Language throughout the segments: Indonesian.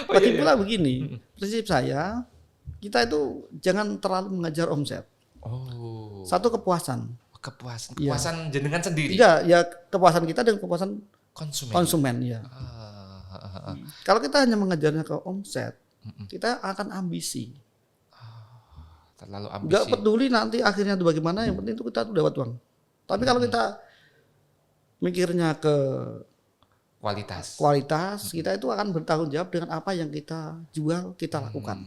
Lagi pula begini, prinsip saya, kita itu jangan terlalu mengejar omset. Oh. Satu kepuasan. Kepuasan jenengan sendiri. Tidak, ya kepuasan kita dan kepuasan konsumen ya. Kalau kita hanya mengejarnya ke omset, kita akan ambisi. Terlalu ambisi. Enggak peduli nanti akhirnya itu bagaimana, yang penting itu kita tuh dapat uang. Tapi kalau kita mikirnya ke kualitas, kita itu akan bertanggung jawab dengan apa yang kita jual, kita lakukan.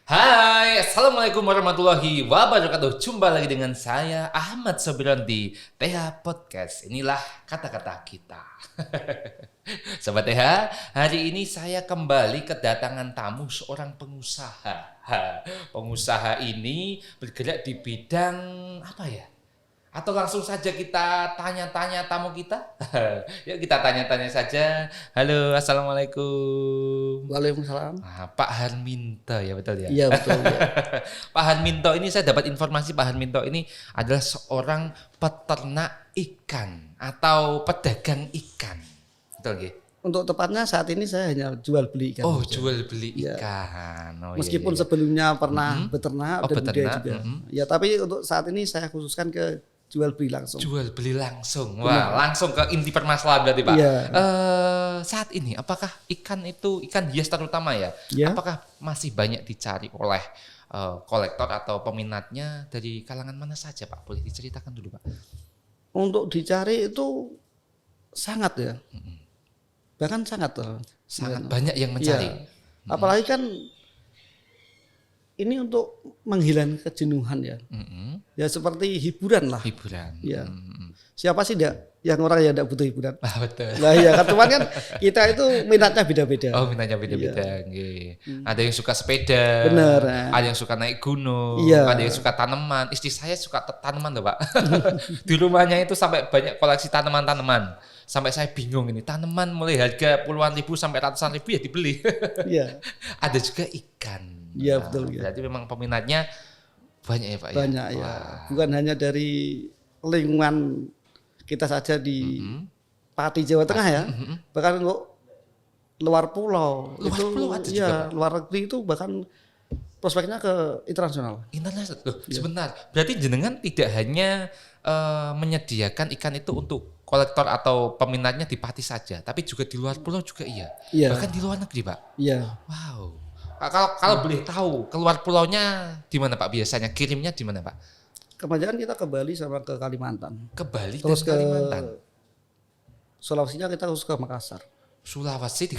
Hai, assalamualaikum warahmatullahi wabarakatuh. Jumpa lagi dengan saya Ahmad Sobiran di TH Podcast. Inilah kata-kata kita. Sobat TH, hari ini saya kembali kedatangan tamu seorang pengusaha. Pengusaha ini bergerak di bidang apa ya? Atau langsung saja kita tanya-tanya tamu kita? Yuk kita tanya-tanya saja. Halo, assalamualaikum. Waalaikumsalam. Pak Harminto ya, betul ya? Iya betul. Ya. Pak Harminto ini saya dapat informasi Pak Harminto ini adalah seorang peternak ikan atau pedagang ikan. Betul nggih? Untuk tepatnya saat ini saya hanya jual beli ikan. Oh, jual beli ikan. Oh, meskipun iya. sebelumnya pernah beternak dan budidaya juga. Ya, tapi untuk saat ini saya khususkan ke jual beli langsung. Jual beli langsung. Wah, langsung ke inti permasalahan berarti, Pak. Iya. Saat ini apakah ikan itu, ikan hias terutama ya, apakah masih banyak dicari oleh kolektor atau peminatnya dari kalangan mana saja, Pak? Boleh diceritakan dulu, Pak? Untuk dicari itu sangat ya. Bahkan sangat banyak yang mencari. Ya. Apalagi kan ini untuk menghilangkan kejenuhan ya. Ya seperti hiburan lah. Hiburan. Ya. Siapa sih yang orang yang tidak butuh hiburan? Betul. Nah ya kan cuman kan kita itu minatnya beda-beda. Oh, minatnya beda-beda. Ada yang suka sepeda. Bener. Ada yang suka naik gunung. Iya. Ada yang suka tanaman. Istri saya suka tanaman loh, Pak. Di rumahnya itu sampai banyak koleksi tanaman-tanaman. Sampai saya bingung ini, tanaman mulai harga puluhan ribu sampai ratusan ribu ya dibeli. Iya. Ada juga ikan. Iya betul. Berarti memang peminatnya banyak ya, Pak? Banyak ya. Bukan hanya dari lingkungan kita saja di Pati Jawa Tengah ya. Bahkan untuk luar pulau. Pulau ada ya, juga, Pak? luar negeri itu bahkan prospeknya ke internasional. Internasional. Loh, sebentar. Berarti jenengan tidak hanya menyediakan ikan itu untuk kolektor atau peminatnya di Pati saja, tapi juga di luar pulau juga iya. Bahkan di luar negeri, Pak. Iya. Wow. Kalau boleh tahu, keluar pulaunya di mana, Pak? Biasanya kirimnya di mana, Pak? Kebanyakan kita ke Bali sama ke Kalimantan. Ke Bali terus dan Kalimantan. Sulawesinya kita khusus ke Makassar. Sulawesi di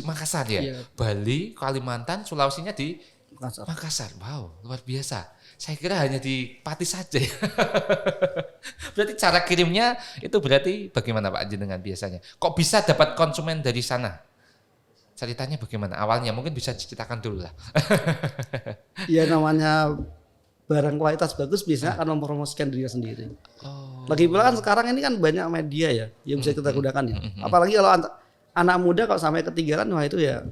Makassar ya. Iya. Bali, Kalimantan, Sulawesinya di Makassar. Makassar. Wow, luar biasa. Saya kira hanya di Pati saja. Berarti cara kirimnya itu berarti bagaimana, Pak jenengan biasanya? Kok bisa dapat konsumen dari sana? Ceritanya bagaimana? Awalnya mungkin bisa diceritakan dulu lah. Ya namanya barang kualitas bagus biasanya akan mempromosikan dirinya sendiri. Lagi pula kan sekarang ini kan banyak media ya yang bisa kita gunakan ya. Apalagi kalau anak muda kalau sampai ketinggalan, wah itu ya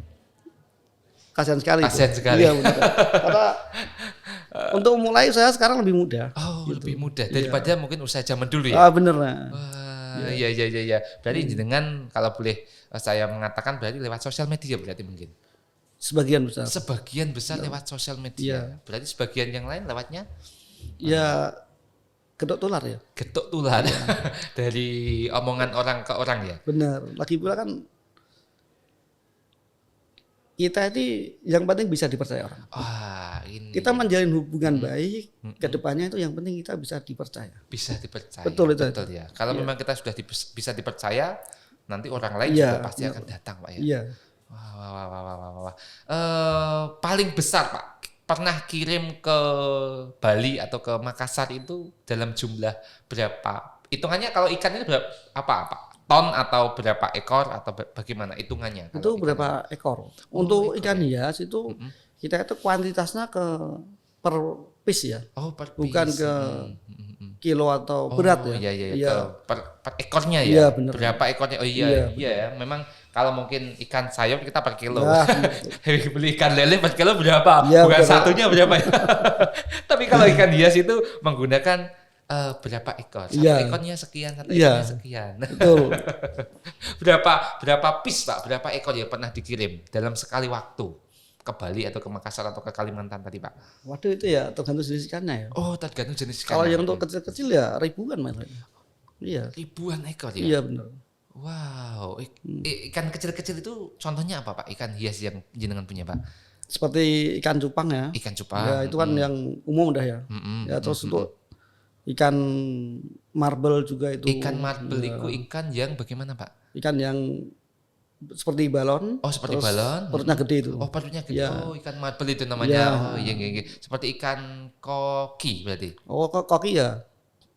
kasihan sekali. Kasihan sekali. Iya benar. Karena untuk mulai saya sekarang lebih mudah. Oh, gitu. Lebih mudah daripada mungkin usaha zaman dulu ya. Bener lah. Wah, iya. Berarti jenengan kalau boleh saya mengatakan berarti lewat sosial media berarti mungkin. Sebagian besar. Sebagian besar lewat sosial media. Berarti sebagian yang lain lewatnya? Ya getok tular ya. Getok tular. Dari omongan orang ke orang ya. Benar. Lagi pula kan kita ini yang penting bisa dipercaya orang. Ini. Kita menjalin hubungan baik, kedepannya itu yang penting kita bisa dipercaya. Bisa dipercaya. Betul itu. Betul ya. Kalau memang kita sudah bisa dipercaya, nanti orang lain juga pasti akan datang, Pak ya. Iya. Wah. Paling besar, Pak, pernah kirim ke Bali atau ke Makassar itu dalam jumlah berapa? Hitungannya kalau ikan itu berapa? Apa? Ton atau berapa ekor atau bagaimana hitungannya? Itu berapa ekor? Untuk ikan hias itu kita itu kuantitasnya per piece ya. Per piece. Bukan ke kilo atau berat ya. Iya. Per ekornya ya. Iya benar. Berapa ekornya? Oh iya. Memang Kalau mungkin ikan sayur kita per kilo. Nah, Beli ikan lele per kilo berapa? Ya, Bukan betul. satunya berapa ya? Tapi kalau ikan hias itu menggunakan berapa ekor? Satu Iya. ekornya sekian, satu Iya. ekornya sekian. betul. Berapa piece Pak? Berapa ekor yang pernah dikirim dalam sekali waktu ke Bali atau ke Makassar atau ke Kalimantan tadi Pak? Waduh itu ya tergantung jenis ikannya ya. Oh, tergantung jenis ikan. Kalau yang untuk kecil-kecil ya ribuan malah. Iya. Ribuan ekor ya? Iya benar. Wow, ikan kecil-kecil itu contohnya apa Pak? Ikan hias yang jenengan punya Pak? Seperti ikan cupang ya. Ikan cupang. Ya itu kan yang umum dah ya. Ya terus untuk ikan marble juga itu. Ikan marble itu ikan yang bagaimana Pak? Ikan yang seperti balon. Oh seperti terus balon. Perutnya gede itu. Oh perutnya gede. Ya. Oh ikan marble itu namanya. Ya. Oh iya, iya, iya. Seperti ikan koki berarti. Oh koki ya.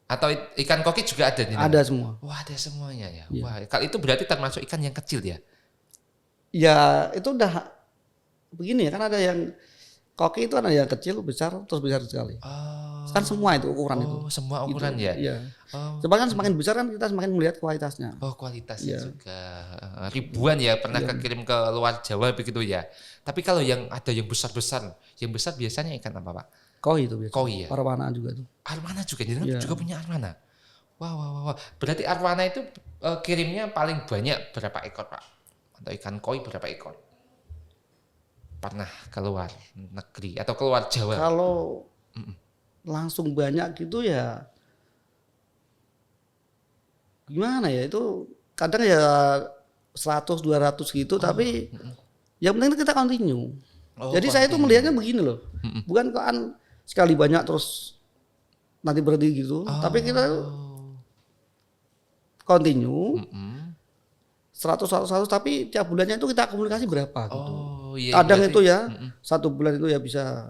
Atau ikan koki juga ada di sana? Ada semua. Wah ada semuanya ya. Iya. Wah kalau itu berarti termasuk ikan yang kecil ya? Ya itu udah begini ya kan ada yang koki itu ada yang kecil, besar, terus besar sekali. Oh. Kan semua itu ukuran itu. Oh semua ukuran ya? Iya. Oh. Coba kan semakin besar kan kita semakin melihat kualitasnya. Oh kualitasnya Iya. juga ribuan ya pernah kekirim ke luar Jawa begitu ya. Tapi kalau yang ada yang besar-besar, yang besar biasanya ikan apa Pak? Koi itu biasanya. Koi ya. Arwana juga tuh. Arwana juga, jadi Iya. juga punya arwana. Wah, wah, wah, wah. Berarti arwana itu kirimnya paling banyak berapa ekor Pak? Atau ikan koi berapa ekor? Pernah keluar negeri atau keluar Jawa? Kalau langsung banyak gitu ya gimana ya itu kadang ya 100 200 gitu tapi yang penting kita continue. Oh, Jadi saya itu continue. melihatnya begini loh. Bukan kan sekali banyak terus nanti berhenti gitu, tapi kita continue 100 tapi tiap bulannya itu kita komunikasi berapa gitu. Oh, iya. Kadang berarti- itu ya satu bulan itu ya bisa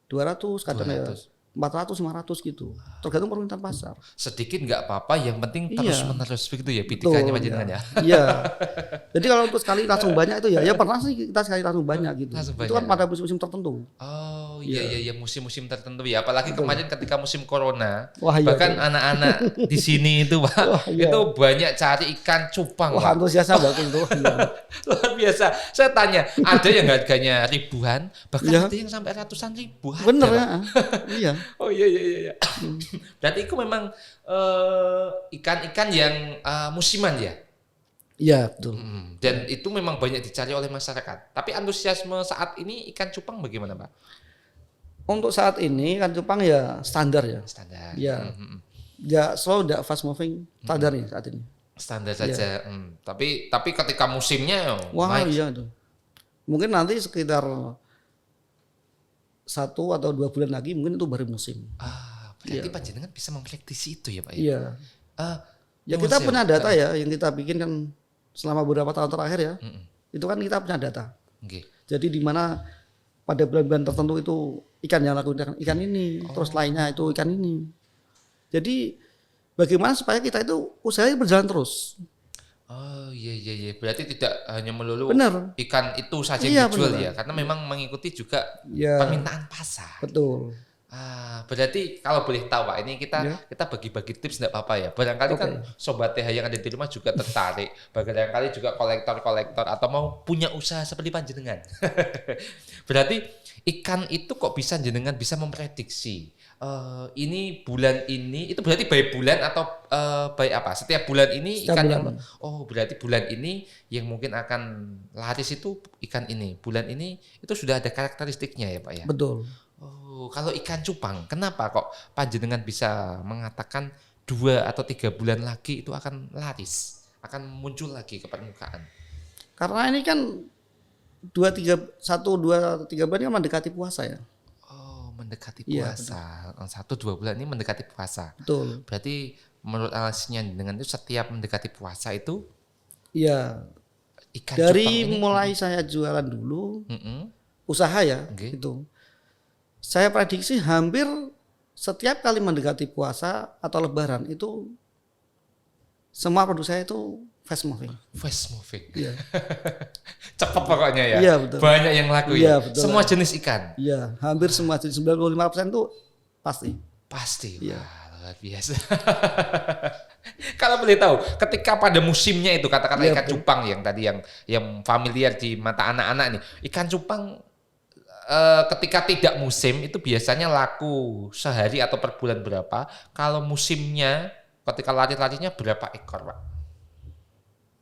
200, kadang 200. ya 400 500 gitu. Tergantung permintaan pasar. sedikit nggak apa-apa, yang penting Iya. terus menerus begitu ya pitikannya Betul, panjenengan ya. Iya. Jadi kalau untuk sekali langsung banyak itu ya pernah sih kita sekali langsung banyak gitu. Langsung Itu kan banyak. pada musim-musim tertentu. Oh iya iya musim-musim tertentu ya, apalagi kemarin ketika musim corona, Wah, iya, bahkan anak-anak di sini itu Pak, Wah, iya. itu banyak cari ikan cupang Wah Pak. antusiasnya bagus tuh. Iya. Luar biasa. Saya tanya, ada yang harganya ribuan, bahkan Iya. ada yang sampai ratusan ribu. Ada, Bener Pak. ya. Iya. Oh iya iya iya. Berarti itu memang ikan-ikan yang musiman ya. Iya betul. Dan itu memang banyak dicari oleh masyarakat. Tapi antusiasme saat ini ikan cupang bagaimana Pak? Untuk saat ini kan cupang ya standar ya. Standar. Iya. Ya slow, tidak fast moving, standar nih saat ini. Standar saja. Tapi ketika musimnya Wah naik. iya tuh. Mungkin nanti sekitar 1 atau 2 bulan lagi mungkin itu baru musim. Berarti panjenengan bisa memprediksi itu ya Pak ya? Iya. Ya Mas, kita punya data ya yang kita bikin kan selama beberapa tahun terakhir ya. Itu kan kita punya data. Oke. Jadi di mana pada bulan-bulan tertentu itu ikan yang laku ikan ini, terus lainnya itu ikan ini. Jadi bagaimana supaya kita itu usahanya berjalan terus. Oh iya iya iya. Berarti tidak hanya melulu Benar. ikan itu saja Iya, yang dijual benar. ya, karena memang mengikuti juga Ya, permintaan pasar. betul. Berarti kalau boleh tahu Pak, ini Ya. kita bagi-bagi tips enggak apa-apa ya. Barangkali kan sobat TH yang ada di rumah juga tertarik, barangkali juga kolektor-kolektor atau mau punya usaha seperti panjenengan. Berarti ikan itu kok bisa jenengan bisa memprediksi ini bulan ini itu berarti by bulan atau by apa? Setiap bulan ini Setiap ikan bulan. yang berarti bulan ini yang mungkin akan laris itu ikan ini. Bulan ini itu sudah ada karakteristiknya ya Pak ya. Betul. Oh, kalau ikan cupang, kenapa kok panjenengan bisa mengatakan 2 atau 3 bulan lagi itu akan laris, akan muncul lagi ke permukaan? Karena ini kan 1 2 3 bulan kan mendekati puasa ya. Oh, mendekati Iya, puasa. 1-2 bulan ini mendekati puasa. Betul. Berarti menurut analisisnya dengan itu setiap mendekati puasa itu Iya. ikan Dari cupang ini mulai saya jualan dulu, Mm-mm. usaha ya, Oke. itu. Saya prediksi hampir setiap kali mendekati puasa atau lebaran itu semua produk saya itu fast moving. Fast moving. Iya. Cepat pokoknya ya. Iya, betul. Banyak yang laku Iya, ya. betul. Semua jenis ikan. Iya, hampir semua jadi 95% itu pasti. Pasti. Iya. Wah, Luar biasa. Kalau boleh tahu, ketika pada musimnya itu katakanlah Iya, ikan betul. cupang yang tadi yang familiar di mata anak-anak nih, ikan cupang ketika tidak musim itu biasanya laku sehari atau per bulan berapa? Kalau musimnya ketika lari-larinya berapa ekor, Pak?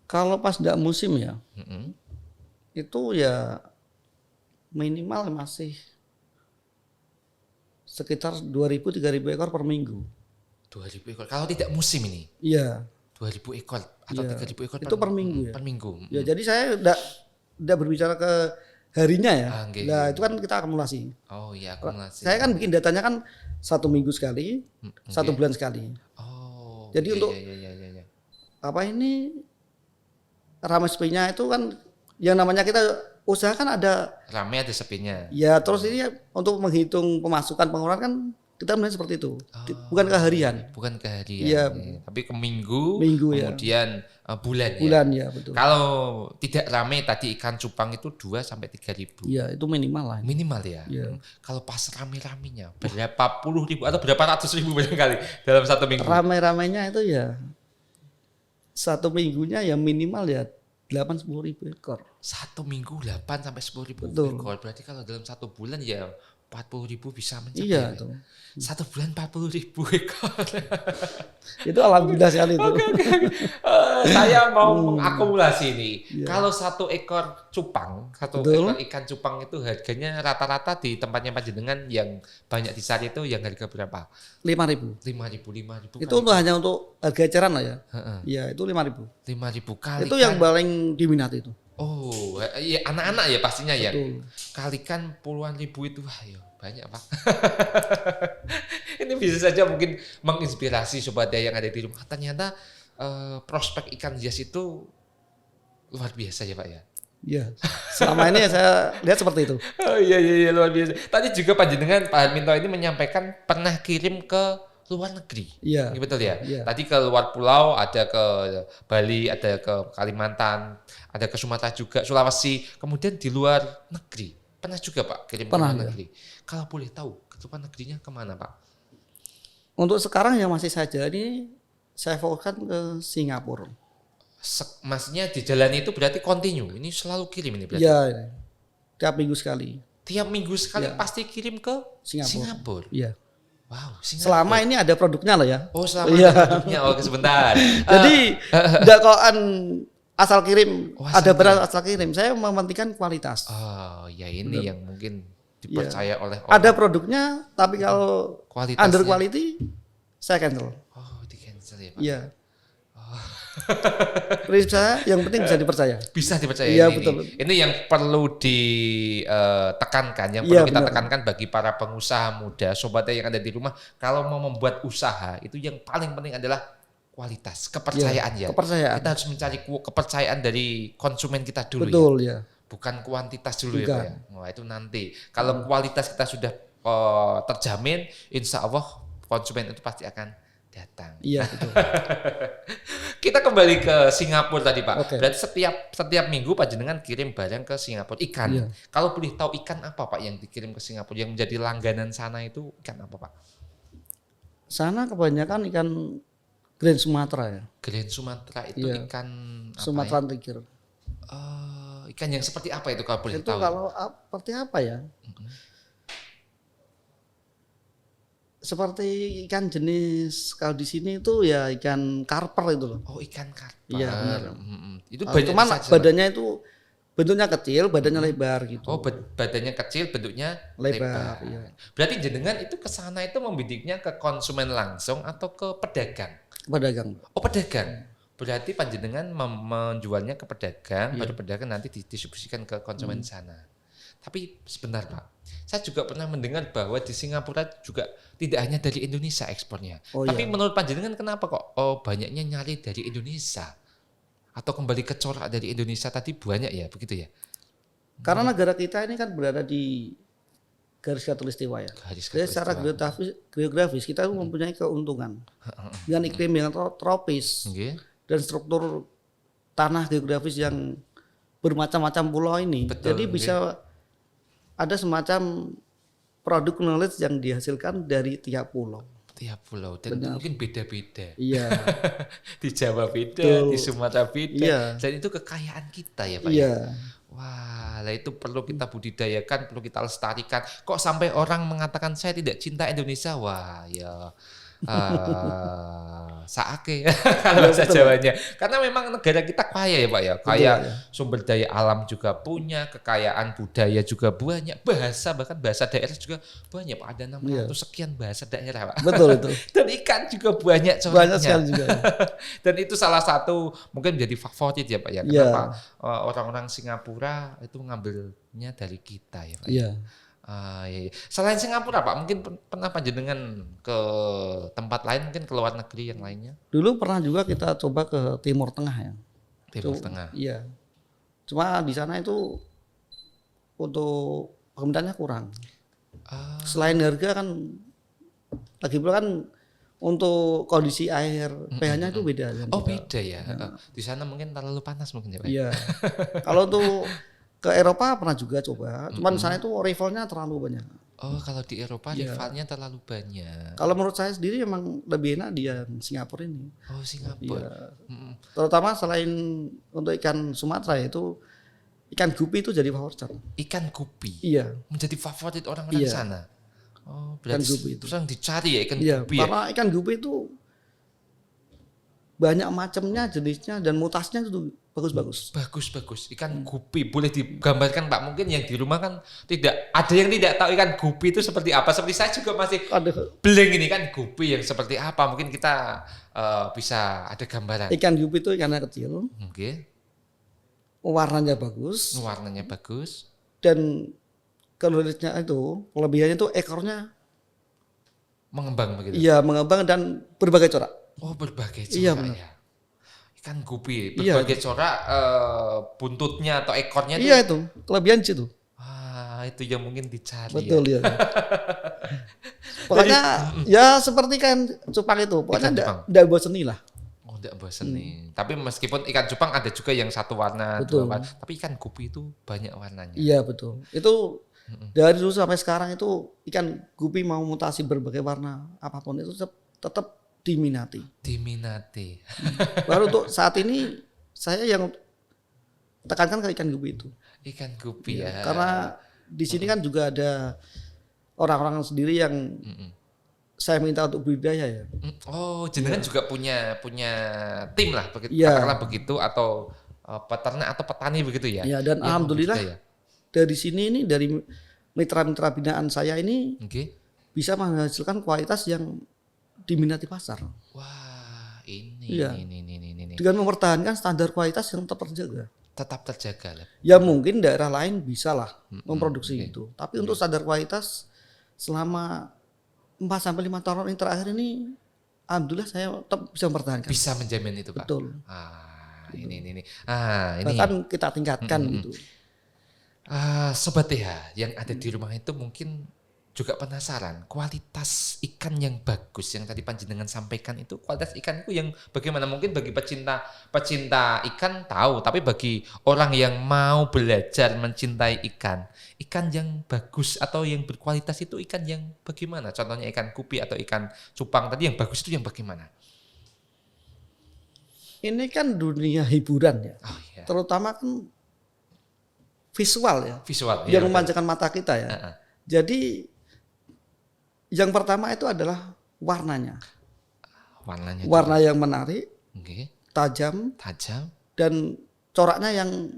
Kalau pas enggak musim ya, Mm-mm. itu ya minimal masih sekitar 2.000-3.000 ekor per minggu. 2.000 ekor. Kalau tidak musim ini Iya, 2.000 ekor atau iya. 3.000 ekor Itu per minggu ya. per minggu. Ya jadi saya enggak berbicara ke harinya ya. Ah, nggih. Nah, itu kan kita akumulasi. Oh iya, akumulasi. Saya kan bikin datanya kan 1 minggu sekali, Oke. 1 bulan sekali. Oh. Jadi iya, untuk iya. apa ini ramai-sepinya itu kan yang namanya kita usaha kan ada Rame ada sepinya. ya, terus ini untuk menghitung pemasukan pengeluaran kan kita melihat seperti itu. Bukan ke harian. Bukan ke harian. Iya. Tapi ke minggu, Minggu, ya. kemudian bulan ya. Bulan ya, betul. Kalau tidak rame tadi ikan cupang itu 2 sampai 3.000. Iya, itu minimal lah. Minimal ya. Iya. Kalau pas rame-ramenya berapa puluh ribu atau berapa ratus ribu barangkali dalam 1 minggu. Ramai-ramainya itu ya 1 minggunya ya minimal ya 8-10 ribu ekor. 1 minggu 8 sampai 10.000 Betul. ekor. Berarti kalau dalam 1 bulan ya 40.000 bisa mencapai. Iya, ya? tuh. 1 bulan 40.000 ekor. Itu alhamdulillah sekali itu. Saya mau mengakumulasi ini. Iya. Kalau 1 ekor cupang, 1 Betul. ekor ikan cupang itu harganya rata-rata di tempatnya panjenengan yang banyak dicari itu yang harga berapa? 5.000. 5.000 Itu untuk hanya untuk harga eceran lah ya. Heeh. Iya, itu 5.000. 5.000 kali. Itu yang paling diminati itu. Oh, ya anak-anak ya pastinya ya. Betul. Kalikan puluhan ribu itu wah ya banyak, Pak. Ini bisa saja mungkin menginspirasi sobat daya yang ada di rumah. Ternyata prospek ikan hias itu luar biasa ya, Pak ya. Iya. Selama ini saya lihat seperti itu. Oh iya luar biasa. Tadi juga panjenengan Pak Harminto ini menyampaikan pernah kirim ke luar negeri. Iya. Ini betul ya? Iya. Tadi ke luar pulau, ada ke Bali, ada ke Kalimantan, ada ke Sumatera juga, Sulawesi, kemudian di luar negeri. Pernah juga Pak kirim Pernah, ke luar ya. negeri. Kalau boleh tahu, ke luar negerinya kemana Pak? Untuk sekarang yang masih saja ini saya fokuskan ke Singapura. Maksudnya di jalan itu berarti continue, ini selalu kirim ini berarti? Iya. Tiap minggu sekali. Tiap minggu sekali Iya. pasti kirim ke Singapura. Singapura. Iya. Wow, Singapura. Selama ini ada produknya lah ya. Oh, selama Iya. ada produknya. Oh, sebentar. Jadi enggak kokan asal kirim, Oh, ada asal beras asal kirim. Saya mementingkan kualitas. Oh, ya ini yang mungkin dipercaya oleh orang. Ada produknya, tapi kalau Kualitasnya. under quality saya cancel. Oh, di cancel ya Pak. Iya. Prinsip saya yang penting bisa dipercaya. Bisa dipercaya Iya, ini. betul. Ini yang perlu ditekankan, yang Iya, perlu kita benar. tekankan bagi para pengusaha muda, sobatnya yang ada di rumah, kalau mau membuat usaha itu yang paling penting adalah kualitas, kepercayaan ya. Kepercayaan. Kita harus mencari kepercayaan dari konsumen kita dulu ya. Betul ya. Bukan kuantitas dulu ya Bukan. Pak ya. Wah, itu nanti. Kalau kualitas kita sudah terjamin, insya Allah konsumen itu pasti akan datang. Iya, betul. Kita kembali ke Singapura tadi Pak. Oke. Berarti setiap minggu panjenengan kirim barang ke Singapura ikan. Iya. Kalau boleh tahu ikan apa Pak yang dikirim ke Singapura yang menjadi langganan sana itu ikan apa Pak? Sana kebanyakan ikan Grand Sumatera ya. Grand Sumatera itu Iya. ikan apa Sumatera ya? Tiger. Ikan yang seperti apa itu kalau boleh Itu tahu? kalau seperti apa ya? Seperti ikan jenis kalau di sini itu ya ikan karper itu loh. Oh, ikan karper. Iya, benar. Itu banyak Cuman saja. badannya itu bentuknya kecil, badannya lebar gitu. Oh, badannya kecil, bentuknya Lebar, lebar. iya. Berarti jenengan itu ke sana itu membidiknya ke konsumen langsung atau ke pedagang? Pedagang. Oh, pedagang. Berarti panjenengan menjualnya ke pedagang, Iya. baru pedagang nanti didistribusikan ke konsumen sana. Tapi sebentar Pak, saya juga pernah mendengar bahwa di Singapura juga tidak hanya dari Indonesia ekspornya. Oh, Tapi iya. menurut panjenengan kenapa kok banyaknya nyari dari Indonesia? Atau kembali ke corak dari Indonesia tadi banyak ya, begitu ya? Karena negara kita ini kan berada di garis khatulistiwa ya. Garis Jadi secara geografis kita mempunyai keuntungan dengan iklim yang tropis Nggih. dan struktur tanah geografis yang bermacam-macam pulau ini. Betul, Jadi nggih. bisa ada semacam produk knowledge yang dihasilkan dari tiap pulau. Tiap pulau dan itu mungkin beda-beda. Iya. Di Jawa beda, Betul. di Sumatera beda. Iya. Dan itu kekayaan kita ya Pak Iya. ya. Wah, lah itu perlu kita budidayakan, perlu kita lestarikan. Kok sampai orang mengatakan saya tidak cinta Indonesia? Wah, ya saake kalau bahasa Jawanya. Karena memang negara kita kaya ya Pak ya. Kaya Betul, ya. sumber daya alam juga punya, kekayaan budaya juga banyak, bahkan bahasa daerah juga banyak Pak. Ada 600 sekian bahasa daerah Pak. Betul itu. Dan ikan juga banyak coraknya. Banyak sekali juga. Ya. Dan itu salah satu mungkin menjadi favorit ya Pak ya. Kenapa orang-orang Singapura itu ngambilnya dari kita ya Pak. Iya. Iya. Selain Singapura Pak, mungkin pernah panjenengan ke tempat lain, mungkin ke luar negeri yang lainnya? Dulu pernah juga kita coba ke Timur Tengah ya. Timur Tengah. Iya. Cuma di sana itu untuk penggunaannya kurang. Selain harga kan, lagi pula kan untuk kondisi air pH-nya itu beda. Kan Oh beda ya. Di sana mungkin terlalu panas mungkin ya Pak. Iya. Kalau untuk ke Eropa pernah juga coba, cuman di sana itu rivalnya terlalu banyak. Oh kalau di Eropa rivalnya terlalu banyak. Kalau menurut saya sendiri memang lebih enak di Singapura ini. Oh Singapura. Iya. Terutama selain untuk ikan Sumatera itu ikan gupi itu jadi favorit. Ikan gupi. Iya. Menjadi favorit orang-orang sana. Oh berarti ikan gupi itu sering dicari ya ikan gupi ya. Karena ikan gupi itu banyak macamnya, jenisnya dan mutasinya itu bagus-bagus. Bagus. Ikan gupi boleh digambarkan Pak? Mungkin yang di rumah kan ada yang tidak tahu ikan gupi itu seperti apa. Seperti saya juga masih blank ini kan gupi yang seperti apa. Mungkin kita bisa ada gambaran. Ikan gupi itu ikannya kecil. Oke. Warnanya bagus. Warnanya bagus. Dan kelebihannya itu ekornya mengembang begitu. Iya, mengembang dan berbagai corak. Oh, berbagai corak iya, benar. ya. Ikan gupi berbagai corak buntutnya atau ekornya Iya itu, kelebihan situ. Itu yang mungkin dicari. Betul ya. Pokoknya ya seperti kan cupang itu, pokoknya enggak bosen lah. Oh, enggak bosen nih. Tapi meskipun ikan cupang ada juga yang satu warna, betul. dua warna, tapi ikan gupi itu banyak warnanya. Iya, betul. Itu dari dulu sampai sekarang itu ikan gupi mau mutasi berbagai warna apapun itu tetap diminati. Baru untuk saat ini saya yang tekankan ke ikan gupi itu. Ikan gupi ya. Karena di sini kan juga ada orang-orang sendiri yang saya minta untuk budidaya ya. Oh, jenengan juga punya tim lah begitu, katakanlah begitu atau peternak atau petani begitu ya. Iya, dan alhamdulillah dari sini ini dari mitra-mitra binaan saya ini bisa menghasilkan kualitas yang diminati pasar. Wah, ini. Dengan mempertahankan standar kualitas yang tetap terjaga lah. Ya mungkin daerah lain bisa lah memproduksi itu. Tapi untuk standar kualitas selama 4-5 tahun yang terakhir ini, alhamdulillah saya tetap bisa mempertahankan. Bisa menjamin itu Pak? Betul. Ini. Bahkan kita tingkatkan gitu. Sobat TH yang ada di rumah itu mungkin juga penasaran kualitas ikan yang bagus yang tadi panjenengan sampaikan itu kualitas ikan itu yang bagaimana mungkin bagi pecinta ikan tahu tapi bagi orang yang mau belajar mencintai ikan yang bagus atau yang berkualitas itu ikan yang bagaimana contohnya ikan gupi atau ikan cupang tadi yang bagus itu yang bagaimana? Ini kan dunia hiburan ya, terutama kan visual yang memanjakan mata kita ya. Jadi yang pertama itu adalah warnanya. Warna yang menarik, tajam, dan coraknya yang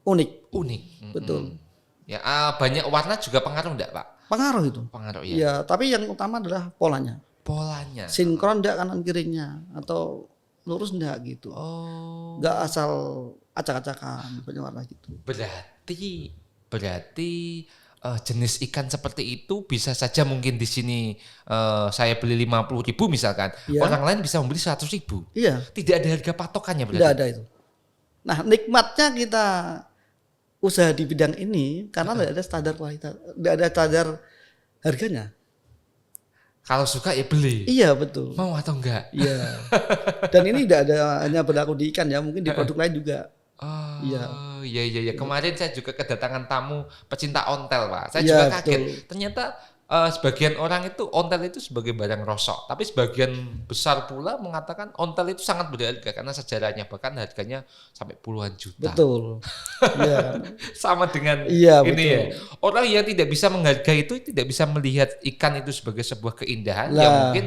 unik. Betul. Ya, banyak warna juga pengaruh enggak Pak? Pengaruh itu. Pengaruh ya. Ya, tapi yang utama adalah polanya. Sinkron enggak kanan kirinya atau lurus enggak gitu. Enggak asal acak-acakan banyak warna gitu. Berarti jenis ikan seperti itu bisa saja mungkin di sini saya beli 50.000 misalkan, orang lain bisa membeli 100.000. Iya. Tidak ada harga patokannya berarti. Tidak ada itu. Nah, nikmatnya kita usaha di bidang ini karena tidak ada standar kualitas, tidak ada standar harganya. Kalau suka ya beli. Iya, betul. Mau atau enggak? Iya. Dan ini tidak ada hanya berlaku di ikan ya, mungkin di produk lain juga. Iya. Kemarin saya juga kedatangan tamu pecinta ontel Pak. Saya juga kaget. Betul. Ternyata sebagian orang itu ontel itu sebagai barang rosok, tapi sebagian besar pula mengatakan ontel itu sangat berharga karena sejarahnya bahkan harganya sampai puluhan juta. Betul. Iya. Sama dengan Iya, ini betul. ya. Orang yang tidak bisa menghargai itu tidak bisa melihat ikan itu sebagai sebuah keindahan Lah. yang mungkin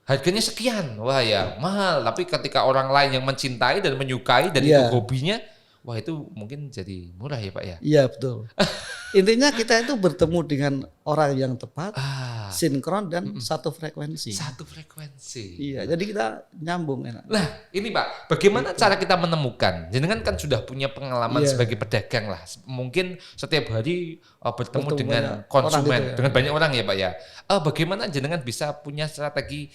harganya sekian. Wah ya mahal, tapi ketika orang lain yang mencintai dan menyukai dan itu Iya. hobinya, wah itu mungkin jadi murah ya Pak ya. Iya, betul. Intinya kita itu bertemu dengan orang yang tepat, sinkron dan satu frekuensi. Satu frekuensi. Iya, jadi kita nyambung enak. Nah, ini Pak, bagaimana cara kita menemukan? Jenengan kan sudah punya pengalaman Iya. sebagai pedagang lah. Mungkin setiap hari bertemu dengan banyak konsumen, orang gitu ya. dengan banyak orang ya Pak ya. Bagaimana jenengan bisa punya strategi?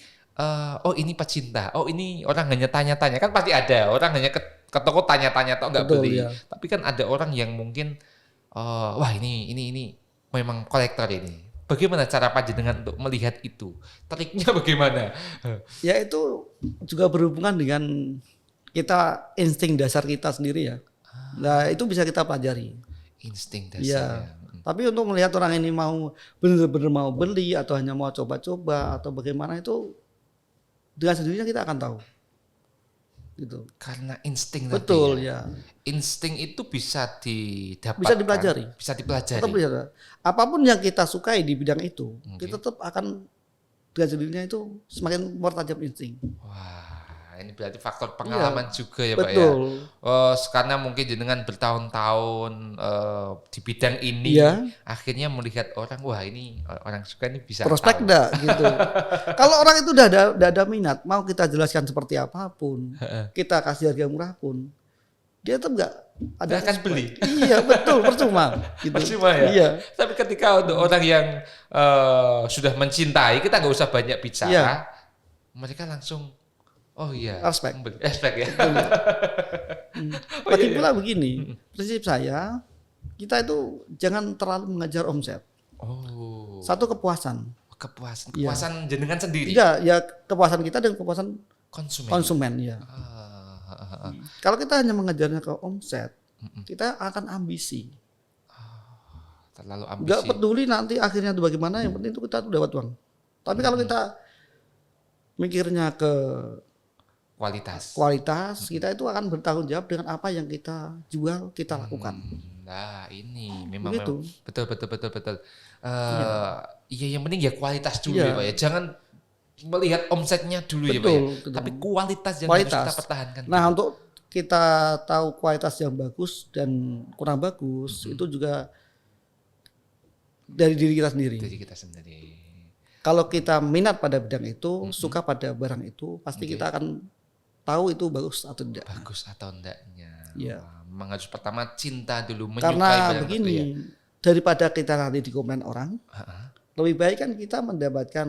Oh ini pecinta, oh ini orang hanya tanya-tanya. Kan pasti ada orang hanya ke toko tanya-tanya atau nggak Betul, beli. ya. Tapi kan ada orang yang mungkin, wah ini memang kolektor ini. Bagaimana cara panjenengan untuk melihat itu? Triknya bagaimana? Ya itu juga berhubungan dengan kita insting dasar kita sendiri ya. Nah itu bisa kita pelajari. Insting Iya. dasarnya. Tapi untuk melihat orang ini mau benar-benar mau beli atau hanya mau coba-coba atau bagaimana itu dengan sendirinya kita akan tahu. Gitu. Karena insting Betul tadi ya. Insting itu bisa didapatkan. Bisa dipelajari. Bisa dipelajari. Tetap bisa. Apapun yang kita sukai di bidang itu, kita tetap akan dengan sendirinya itu semakin mempertajam insting. Wah, ini berarti faktor pengalaman juga ya Pak ya. Betul. Karena mungkin dengan bertahun-tahun di bidang ini, Iya. akhirnya melihat orang, wah ini orang suka ini bisa Prospek tahu. enggak gitu. Kalau orang itu udah ada minat, mau kita jelaskan seperti apapun, kita kasih harga murah pun, dia tetap enggak ada Dia akan respect. beli. Iya betul, percuma. Gitu. Percuma ya. Iya. Tapi ketika untuk orang yang sudah mencintai, kita nggak usah banyak bicara, Iya. mereka langsung, oh iya, Respect. membeli. Respect ya. Lagi pula begini, prinsip saya, kita itu jangan terlalu mengejar omset. Oh, Satu kepuasan. kepuasan Iya. jenengan sendiri, Iya, ya kepuasan kita dan kepuasan konsumen. konsumen ya. Ah. Kalau kita hanya mengejarnya ke omset, kita akan ambisi. Terlalu ambisi. Nggak peduli nanti akhirnya itu bagaimana, yang penting itu kita tuh dapat uang. Tapi kalau kita mikirnya ke Kualitas. kualitas, kita itu akan bertanggung jawab dengan apa yang kita jual, kita lakukan. Nah, ini memang Begitu. betul. Iya, yang penting ya kualitas dulu ya Iya. Pak ya. Jangan melihat omsetnya dulu ya Pak Betul, ya. betul. Tapi kualitas yang Kualitas. harus kita pertahankan. Nah, untuk kita tahu kualitas yang bagus dan kurang bagus, itu juga dari diri kita sendiri. Dari kita sendiri. Kalau kita minat pada bidang itu, suka pada barang itu, pasti kita akan tahu itu bagus atau tidak. Bagus atau enggaknya. Iya. Wah, memang harus pertama cinta dulu, menyukai Karena barang begini, itu ya. daripada kita nanti dikomen orang, lebih baik kan kita mendapatkan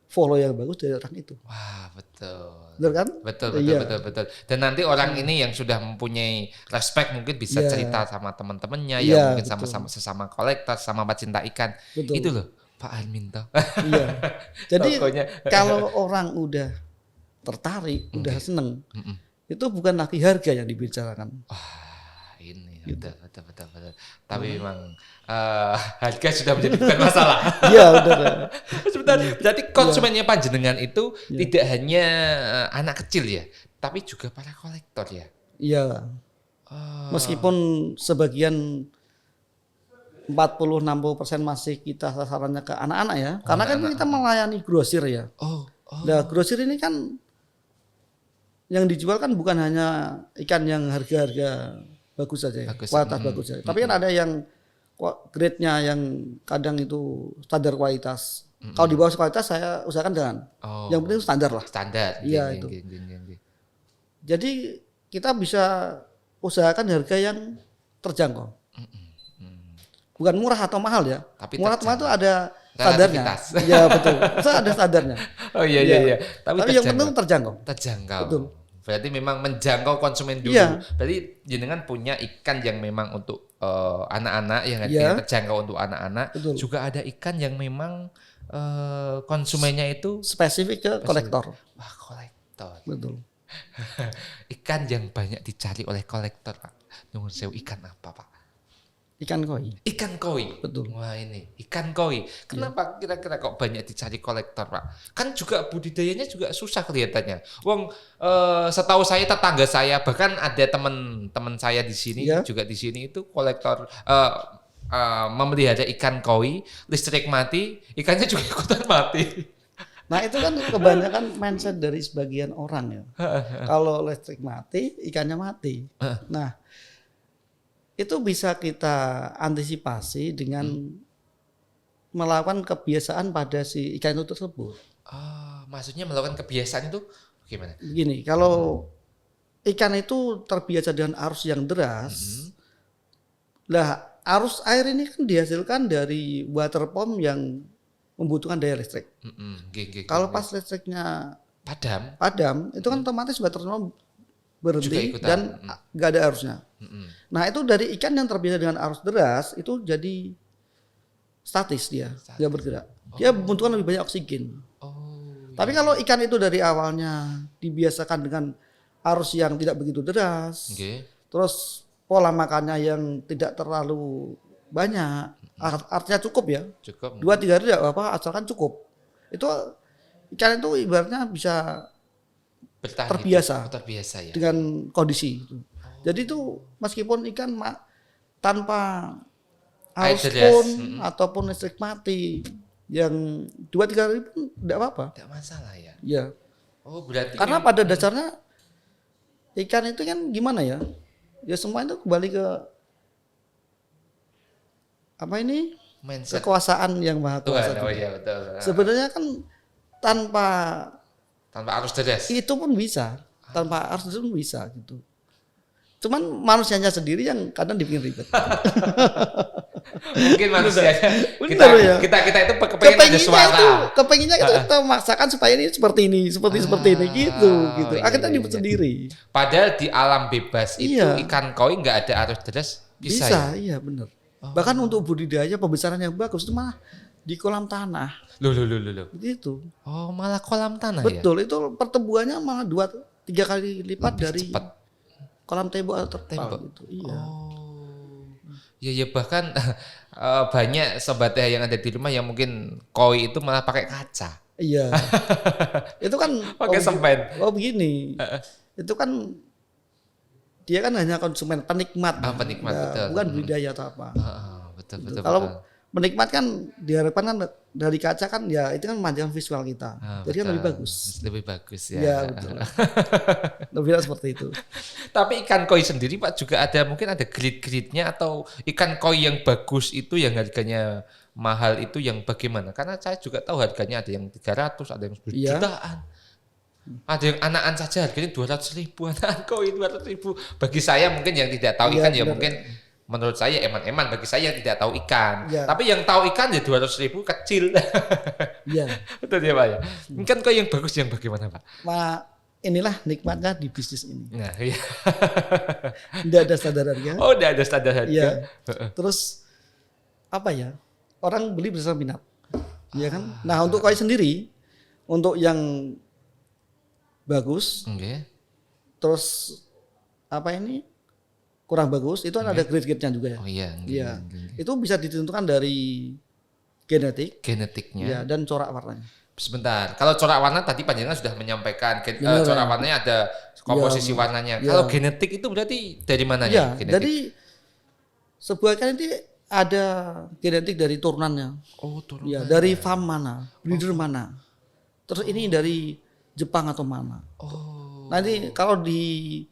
follow yang bagus dari orang itu. Wah, betul. Betul kan? Betul. Iya. Dan nanti orang ini yang sudah mempunyai respect mungkin bisa Iya. cerita sama teman-temannya Iya, yang mungkin betul. sama-sama sesama kolektor, sama pecinta ikan. Betul. Itu loh, Pak Arminto. Iya. Jadi Tokonya. kalau orang udah tertarik, udah seneng, itu bukan lagi harga yang dibicarakan. Wah, ini Gitu. betul. Tapi memang harga sudah menjadi bukan masalah. Iya, udah. Sebentar, berarti konsumennya panjenengan itu Iya. tidak hanya anak kecil ya, tapi juga para kolektor ya. Iya. Oh, Meskipun sebagian 40-60% masih kita sasarannya ke anak-anak ya. Karena kan kita melayani grosir ya. oh, Nah, grosir ini kan yang dijual kan bukan hanya ikan yang harga-harga bagus saja ya, Bagus. kualitas bagus saja. Tapi kan ada yang grade-nya yang kadang itu standar kualitas. Kalau di bawah kualitas saya usahakan jangan. oh, Yang penting standar lah. standar. Iya, itu. Jadi kita bisa usahakan harga yang terjangkau. Bukan murah atau mahal ya. Tapi Murah atau mahal itu ada standarnya. Relativitas. Iya betul. Itu ada standarnya. Oh iya. Tapi yang penting terjangkau. terjangkau. Betul. Berarti memang menjangkau konsumen dulu. Iya. Berarti jenengan punya ikan yang memang untuk anak-anak yang harganya Iya. terjangkau untuk anak-anak. Betul. Juga ada ikan yang memang konsumennya itu Spesifik ke kolektor. wah kolektor. Betul. Ikan yang banyak dicari oleh kolektor, Pak. Nyuwun sewu, ikan apa, Pak? Ikan koi. Ikan koi. Betul. Wah ini ikan koi. Kenapa kira-kira kok banyak dicari kolektor Pak? Kan juga budidayanya juga susah kelihatannya. Wong setahu saya tetangga saya bahkan ada teman-teman saya di sini juga di sini itu kolektor memelihara ikan koi, listrik mati, ikannya juga ikutan mati. Nah itu kan kebanyakan mindset dari sebagian orang ya. Kalau listrik mati, ikannya mati. Nah itu bisa kita antisipasi dengan melakukan kebiasaan pada si ikan itu tersebut. Maksudnya melakukan kebiasaan itu gimana? Begini, kalau ikan itu terbiasa dengan arus yang deras, lah arus air ini kan dihasilkan dari water pump yang membutuhkan daya listrik. Kalau pas listriknya padam, itu kan otomatis water pump berhenti dan nggak ada arusnya. Nah itu dari ikan yang terbiasa dengan arus deras itu jadi statis dia, nggak bergerak. Dia membutuhkan lebih banyak oksigen. Tapi kalau ikan itu dari awalnya dibiasakan dengan arus yang tidak begitu deras, terus pola makannya yang tidak terlalu banyak, artinya cukup ya, 2-3 hari tidak apa-apa asalkan cukup. Itu ikan itu ibaratnya bisa terbiasa ya dengan kondisi itu. Jadi itu meskipun ikan tanpa arus pun ataupun listrik mati yang 2-3 hari pun tidak apa-apa. Tidak masalah ya. Ya. Oh berarti. Karena pada dasarnya ikan itu kan gimana ya? Ya semua itu kembali ke apa ini? Mindset. Kekuasaan yang maha kuasa. Iya betul. Sebenarnya kan tanpa arus deras. Itu pun bisa. Tanpa arus deras pun bisa gitu. Cuman manusianya sendiri yang kadang dibikin ribet. Mungkin manusianya kita itu kepengen ada suara. Kepenginnya kita memaksakan supaya ini seperti ini gitu. Akhirnya ribet sendiri. Padahal di alam bebas itu ikan koi nggak ada arus deras bisa. Iya benar. Bahkan untuk budidaya pembesaran yang bagus itu malah di kolam tanah. Loh. Begitu. Oh, malah kolam tanah. Betul, itu pertumbuhannya malah 2-3 kali lipat dari kolam tembok atau terpal gitu. Iya. Ya bahkan banyak sobat yang ada di rumah yang mungkin koi itu malah pakai kaca. Iya. Itu kan pakai semen. Begini. Itu kan dia kan hanya konsumen, penikmat. Betul. Bukan budidaya atau apa. Betul. Kalau penikmat kan diharapkan kan dari kaca kan ya itu kan memanjakan visual kita. Jadi kan lebih bagus. Lebih bagus ya. Iya betul. Lebih seperti itu. Tapi ikan koi sendiri Pak juga ada mungkin ada grade-grade-nya atau ikan koi yang bagus itu yang harganya mahal itu yang bagaimana? Karena saya juga tahu harganya ada yang 300, ada yang jutaan. Ada yang anakan saja harganya 200.000, anakan koi 200.000. Bagi saya mungkin yang tidak tahu ikan ya mungkin menurut saya eman-eman bagi saya yang tidak tahu ikan. Tapi yang tahu ikan ya 200.000 kecil. Iya. Betul ya Pak ya. Ikan koi yang bagus yang bagaimana Pak? Inilah nikmatnya di bisnis ini. Nah, iya. Tidak ada standar harga. Oh, tidak ada standar harga. Iya. Terus apa ya? Orang beli berdasarkan minat. Iya kan? Nah, untuk koi sendiri untuk yang bagus. Terus apa ini? Kurang bagus, itu ada grade-grade-nya juga ya. Oh iya. Itu bisa ditentukan dari genetiknya. Ya, dan corak warnanya. Sebentar, kalau corak warna tadi panjenengan sudah menyampaikan corak warnanya ada komposisi warnanya. Kalau genetik itu berarti dari mana ya? Jadi sebuah ikan itu ada genetik dari turunannya. Oh, turunan. Ya, dari farm mana, breeder mana. Terus ini dari Jepang atau mana. Nanti kalau di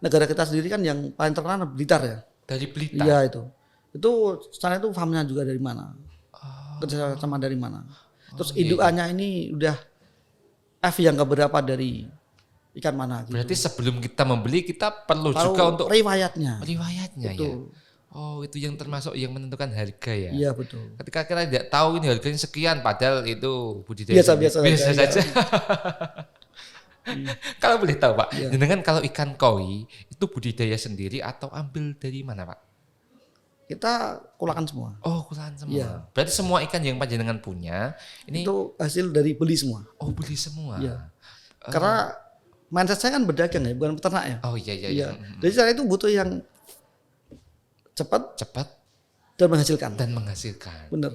negara kita sendiri kan yang paling terkenal Blitar ya. Dari Blitar? Iya itu. Itu sana itu farmnya juga dari mana. Kerjasama dari mana. Terus indukannya ini udah F yang keberapa dari ikan mana gitu. Berarti sebelum kita membeli kita perlu juga untuk riwayatnya. Riwayatnya ya. Oh itu yang termasuk yang menentukan harga ya. Iya betul. Ketika kita tidak tahu ini harganya sekian padahal itu budidaya biasa saja. Kalau boleh tahu Pak, dengan kalau ikan koi itu budidaya sendiri atau ambil dari mana Pak? Kita kulakan semua. Oh kulakan semua. Iya. Berarti semua ikan yang panjenengan punya ini itu hasil dari beli semua. Oh beli semua. Iya. Karena mindset saya kan berdagang ya, bukan peternak ya. Oh iya. Jadi saya itu butuh yang cepat, dan menghasilkan. Benar.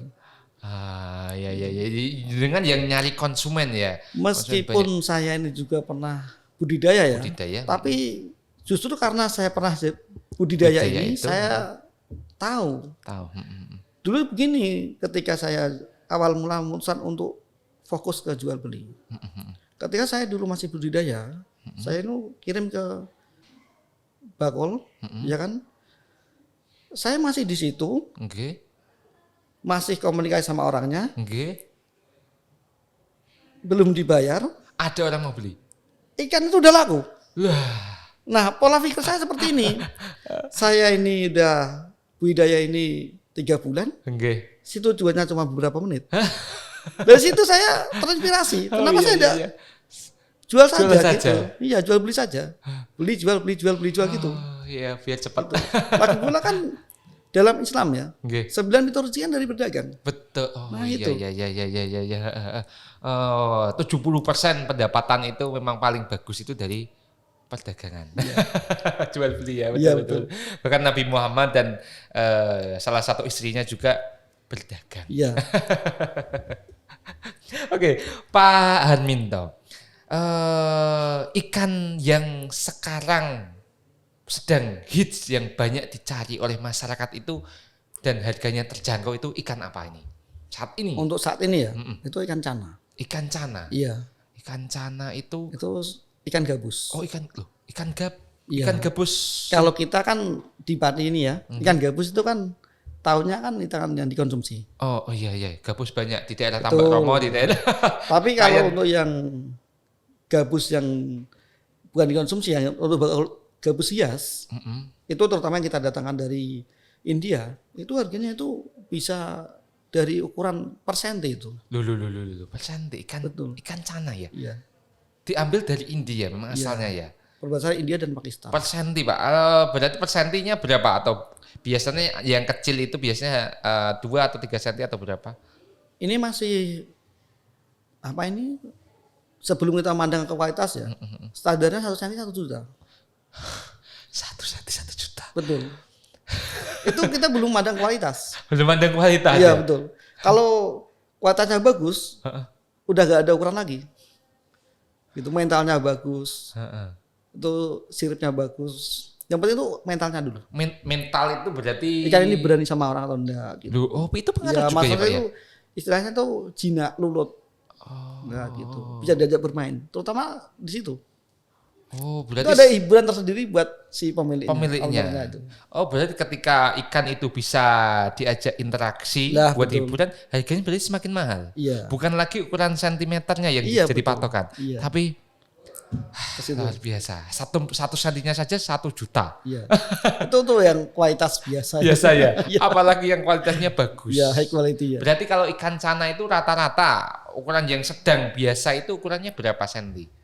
Ya. Dengan yang nyari konsumen ya. Meskipun saya ini juga pernah budidaya ya. Tapi justru karena saya pernah budidaya ini, saya tahu. Dulu begini, ketika saya awal mula memutuskan untuk fokus ke jual beli. Ketika saya dulu masih budidaya, saya itu kirim ke bakul, ya kan? Saya masih di situ. Masih komunikasi sama orangnya. Belum dibayar. Ada orang mau beli. Ikan itu udah laku. Nah, pola pikir saya seperti ini. Saya ini udah budidaya ini 3 bulan. Situ jualnya cuma beberapa menit. Dari situ saya terinspirasi. Kenapa saya tidak jual saja gitu? Iya, jual beli saja. Beli jual gitu. Iya, biar cepat. Lagi pula kan dalam Islam ya, 9 itu rezeki kan dari berdagang. Betul. Itu. Iya. 70% pendapatan itu memang paling bagus itu dari perdagangan. Jual beli ya, betul. Bahkan Nabi Muhammad dan salah satu istrinya juga berdagang. Iya. Oke, Pak Harminto. Ikan yang sekarang sedang hits yang banyak dicari oleh masyarakat itu dan harganya terjangkau itu ikan apa ini? Saat ini? Untuk saat ini ya, itu ikan cana. Ikan cana? Iya. Ikan cana itu ikan gabus. Ikan Iya. Ikan gabus. Kalau kita kan di Pati ini ya, ikan gabus itu kan tahunnya kan ikan yang dikonsumsi. Oh iya, gabus banyak di daerah Tambak Romo, di daerah. Tapi kalau untuk yang gabus yang bukan dikonsumsi, yang untuk gabus hias, itu terutama yang kita datangkan dari India, itu harganya itu bisa dari ukuran persenti itu. Persenti ikan. Betul. Ikan cana ya? Iya. Diambil dari India memang asalnya ya? Perbatasan India dan Pakistan. Persenti Pak, berarti persentinya berapa? Atau biasanya yang kecil itu biasanya 2 atau 3 senti atau berapa? Ini masih sebelum kita mandang ke kualitas ya, standarnya 1 senti 1 juta. 1 senti 1 juta. Betul. Itu kita belum mandang kualitas. Belum mandang kualitas. Iya, betul. Kalau kualitasnya bagus, udah gak ada ukuran lagi. Itu mentalnya bagus. Itu siripnya bagus. Yang penting itu mentalnya dulu. Mental itu berarti ikan ini berani sama orang atau enggak gitu. Itu pengaruh ya, juga ya, Pak ya? Itu istilahnya tuh jinak lulut. Gitu. Bisa diajak bermain, terutama di situ. Berarti itu ada hiburan tersendiri buat si pemiliknya. Itu. Berarti ketika ikan itu bisa diajak interaksi buat hiburan, harganya berarti semakin mahal. Iya. Bukan lagi ukuran sentimeternya yang jadi patokan, tapi luar biasa. Satu sentinya saja 1 juta. Iya. Itu tuh yang kualitas biasa. Biasa ya. Apalagi yang kualitasnya bagus. Iya, high quality ya. Berarti kalau ikan cana itu rata-rata ukuran yang sedang biasa itu ukurannya berapa senti?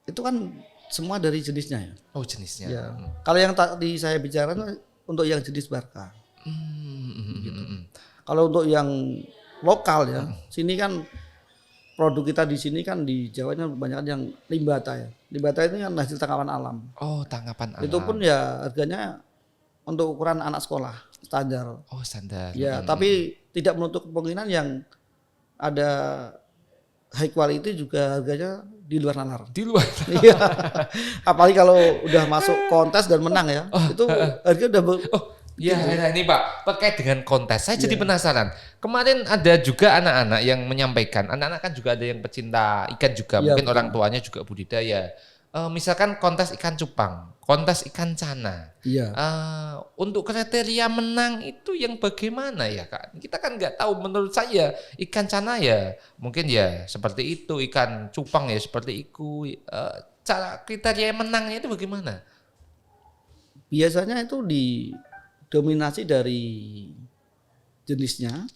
Itu kan semua dari jenisnya ya. Jenisnya. Ya. Kalau yang tadi saya bicara untuk yang jenis barca. Gitu. Kalau untuk yang lokal ya, sini kan produk kita di sini kan di Jawanya banyak yang limbata ya. Limbata itu kan hasil tangkapan alam. Tangkapan alam. Itu pun ya harganya untuk ukuran anak sekolah standar. Standar. Ya, tapi tidak menutup kemungkinan yang ada high quality juga harganya di luar nalar. Di luar. Iya. Apalagi kalau udah masuk kontes dan menang ya. Itu harganya udah ini Pak, terkait dengan kontes, saya jadi penasaran. Kemarin ada juga anak-anak yang menyampaikan, anak-anak kan juga ada yang pecinta ikan juga, mungkin orang tuanya juga budidaya. Misalkan kontes ikan cupang, kontes ikan cana. Iya. Untuk kriteria menang itu yang bagaimana ya Kak? Kita kan nggak tahu. Menurut saya ikan cana ya mungkin ya seperti itu, ikan cupang ya seperti itu. Cara kriteria menangnya itu bagaimana? Biasanya itu didominasi dari jenisnya.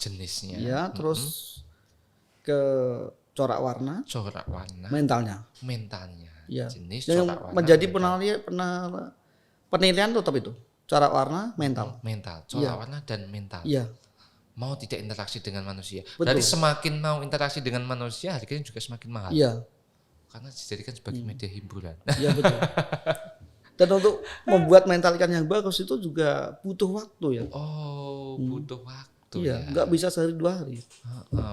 Ya, terus ke corak warna. Mentalnya. Ya. Jenis yang corak warna. Menjadi penilaian tetap itu. Corak warna, mental. Corak warna dan mental. Iya. Mau tidak interaksi dengan manusia. Betul. Berarti semakin mau interaksi dengan manusia, harganya juga semakin mahal. Iya. Karena dijadikan sebagai media hiburan. Iya, betul. Dan untuk membuat mental ikan yang bagus itu juga butuh waktu ya. Oh, butuh waktu Iya, ya. nggak bisa sehari 2 hari.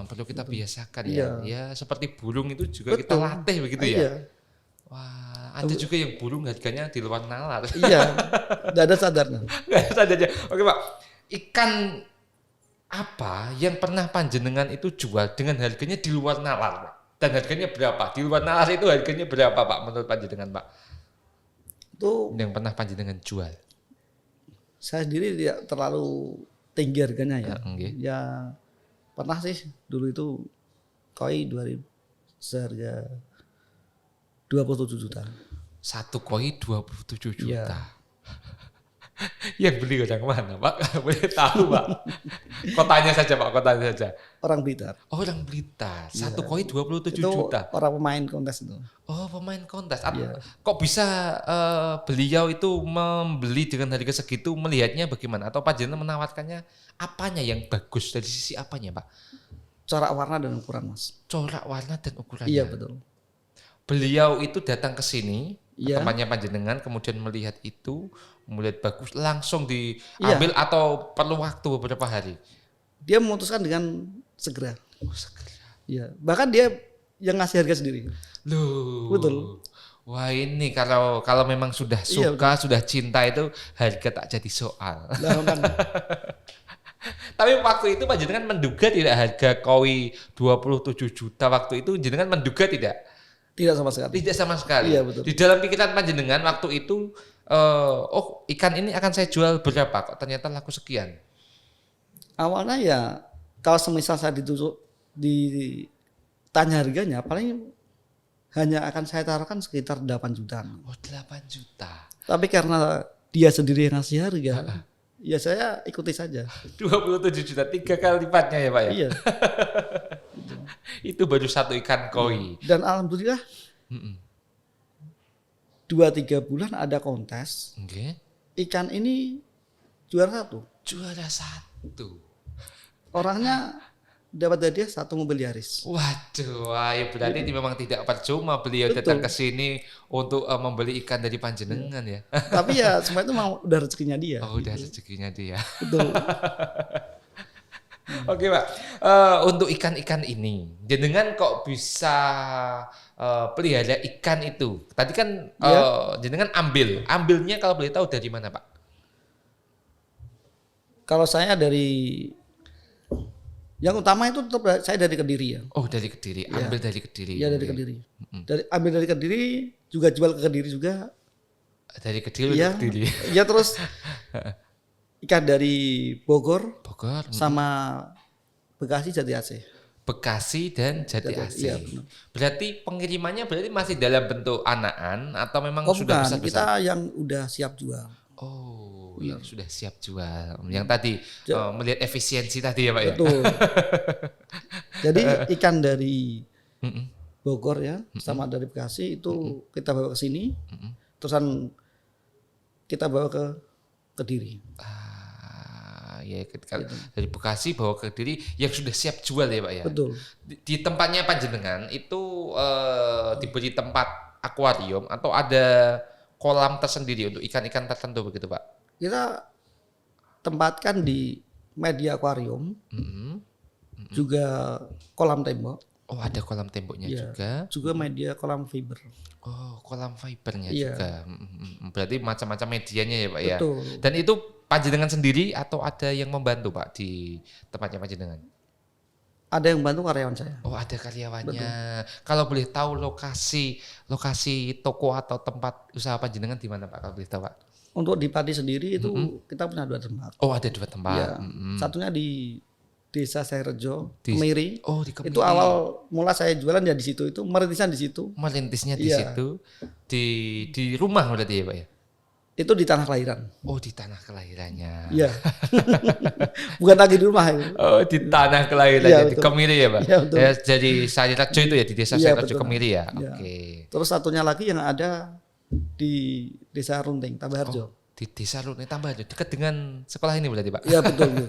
Perlu kita biasakan Iya. ya. Ya, seperti burung itu juga kita Betul. latih begitu ya. Iya, Wah, ada juga yang burung harganya di luar nalar. iya, nggak ada sadarnya. Nggak ada aja. Oke Pak, ikan apa yang pernah panjenengan itu jual dengan harganya di luar nalar Pak? Dan harganya berapa? Di luar nalar itu harganya berapa Pak menurut panjenengan Pak? Itu Yang pernah panjenengan jual? saya sendiri tidak terlalu tinggi harganya ya. Nggih. Ya pernah sih dulu itu koi 2000 seharga 27 juta. Satu koi 27 juta. Iya. Yang beli orang mana Pak? Boleh tahu Pak? Kotanya saja Pak, kotanya saja. Orang Blitar. Orang Blitar, satu koi 27 Itu juta. orang pemain kontes itu. Oh, pemain kontes. Iya. Kok bisa beliau itu membeli dengan harga segitu, melihatnya bagaimana? Atau panjenengan menawarkannya apanya yang bagus dari sisi apanya, Pak? Corak warna dan ukuran, Mas. Corak warna dan ukurannya. Iya, betul. Beliau itu datang ke sini, Iya. tempatnya panjenengan, kemudian melihat itu, melihat bagus, langsung diambil atau perlu waktu beberapa hari? Dia memutuskan dengan segera. Oh, segera. Iya. Bahkan dia yang ngasih harga sendiri. Loh. Betul. Wah, ini kalau memang sudah Iya, suka, sudah cinta itu harga tak jadi soal. Lah, makanya. Tapi waktu itu panjenengan menduga tidak harga koi 27 juta waktu itu jenengan menduga tidak? Tidak sama sekali. Tidak sama sekali. Iya, betul. Di dalam pikiran panjenengan waktu itu oh ikan ini akan saya jual berapa kok ternyata laku sekian. Awalnya ya kalau semisal saya ditanya harganya paling hanya akan saya taruhkan sekitar 8 jutaan. Oh 8 juta. Tapi karena dia sendiri yang ngasih harga, ya saya ikuti saja. 27 juta 3 kali lipatnya ya Pak ya. Iya. Itu baru satu ikan koi. Dan alhamdulillah 2-3 bulan ada kontes. Oke. Ikan ini juara 1. Juara 1. Orangnya dapat hadiah 1 mobil Yaris. Waduh, wah, ya berarti ini memang tidak percuma beliau datang ke sini untuk membeli ikan dari panjenengan ya. Tapi ya semua itu mau udah rezekinya dia. Oh, udah rezekinya dia. Betul. Oke Pak, untuk ikan-ikan ini, jenengan kok bisa pelihara ikan itu? Tadi kan jenengan ambilnya kalau boleh tahu dari mana Pak? Kalau saya dari yang utama itu tetap saya dari Kediri ya. Oh dari Kediri, ambil dari Kediri. Iya dari Kediri. Ambil dari Kediri, juga jual ke Kediri juga. Dari Kediri Iya. ke Kediri. Iya terus ikan dari Bogor Bogor, sama Bekasi Jati AC. Bekasi dan Jati AC. Iya, benar. Berarti pengirimannya berarti masih dalam bentuk anakan atau memang Oh sudah bukan, besar-besar? kita yang udah siap jual. Oh, yang sudah siap jual. Yang tadi melihat efisiensi tadi ya Pak ya. Betul. Jadi ikan dari Bogor ya, sama dari Bekasi itu kita bawa ke sini, terusan kita bawa ke Kediri. Ya ketika dari Bekasi bawa ke Kediri yang sudah siap jual ya Pak ya. Betul. Di tempatnya panjenengan itu diberi tempat akuarium atau ada kolam tersendiri untuk ikan-ikan tertentu begitu Pak? Kita tempatkan di media akuarium, juga kolam tembok. Oh ada kolam temboknya juga. Juga media kolam fiber. Oh kolam fibernya Iya. juga. Berarti macam-macam medianya ya Pak ya. Betul. Dan itu panjenengan sendiri atau ada yang membantu Pak di tempatnya panjenengan? Ada yang bantu karyawan saya. Oh ada karyawannya. Kalau boleh tahu lokasi toko atau tempat usaha panjenengan di mana Pak? Kalau boleh tahu Pak? Untuk di Pati sendiri itu kita punya 2 tempat. Oh ada 2 tempat. Iya. Satunya di Desa Sairejo, Di- Kemiri. Oh di Kemiri. Itu awal mula saya jualan ya di situ, itu merintisan di situ. Merintisnya di Iya. situ di rumah berarti ya Pak ya? Itu di tanah kelahiran. Oh di tanah kelahirannya. Iya. Bukan lagi di rumah itu. Oh di tanah kelahirannya Iya, di betul. Kemiri ya Pak? Iya, betul. Ya, jadi Sairejo itu ya di desa Iya, Sairejo betul. Kemiri ya? Iya. Oke. Terus satunya lagi yang ada di Desa Runting, Tabaharjo. Di Desa Rune Tambah dekat dengan sekolah ini berarti Pak? Iya betul.